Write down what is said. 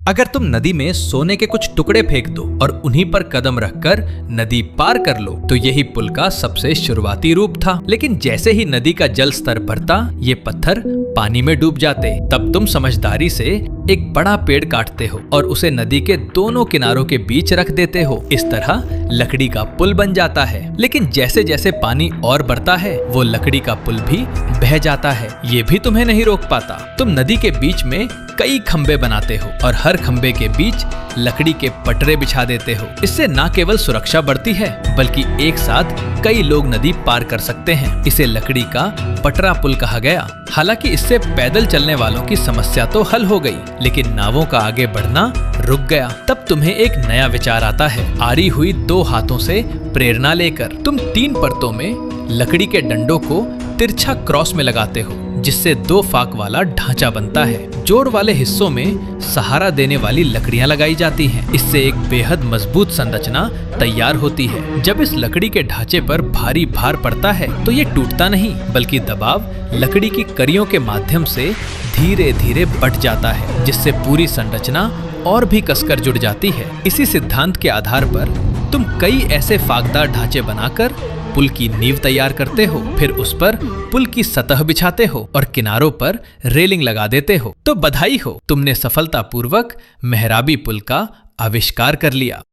अगर तुम नदी में सोने के कुछ टुकड़े फेंक दो और उन्हीं पर कदम रखकर नदी पार कर लो तो यही पुल का सबसे शुरुआती रूप था। लेकिन जैसे ही नदी का जल स्तर बढ़ता ये पत्थर पानी में डूब जाते। तब तुम समझदारी से एक बड़ा पेड़ काटते हो और उसे नदी के दोनों किनारों के बीच रख देते हो। इस तरह लकड़ी का पुल बन जाता है। लेकिन जैसे जैसे पानी और बढ़ता है वो लकड़ी का पुल भी बह जाता है। ये भी तुम्हें नहीं रोक पाता। तुम नदी के बीच में कई खंबे बनाते हो और हर खंबे के बीच लकड़ी के पटरे बिछा देते हो। इससे न केवल सुरक्षा बढ़ती है बल्कि एक साथ कई लोग नदी पार कर सकते हैं। इसे लकड़ी का पटरा पुल कहा गया। हालांकि इससे पैदल चलने वालों की समस्या तो हल हो गई लेकिन नावों का आगे बढ़ना रुक गया। तब तुम्हें एक नया विचार आता है। आरी हुई दो हाथों से प्रेरणा लेकर तुम 3 परतों में लकड़ी के डंडों को तिरछा क्रॉस में लगाते हो जिससे 2 फाक वाला ढांचा बनता है। जोड़ वाले हिस्सों में सहारा देने वाली लकड़ियां लगाई जाती हैं। इससे एक बेहद मजबूत संरचना तैयार होती है। जब इस लकड़ी के ढांचे पर भारी भार पड़ता है तो ये टूटता नहीं बल्कि दबाव लकड़ी की कड़ियों के माध्यम से धीरे धीरे बढ़ जाता है जिससे पूरी संरचना और भी कसकर जुड़ जाती है। इसी सिद्धांत के आधार पर तुम कई ऐसे फाकदार ढांचे बनाकर पुल की नींव तैयार करते हो। फिर उस पर पुल की सतह बिछाते हो और किनारों पर रेलिंग लगा देते हो। तो बधाई हो, तुमने सफलतापूर्वक मेहराबी पुल का आविष्कार कर लिया।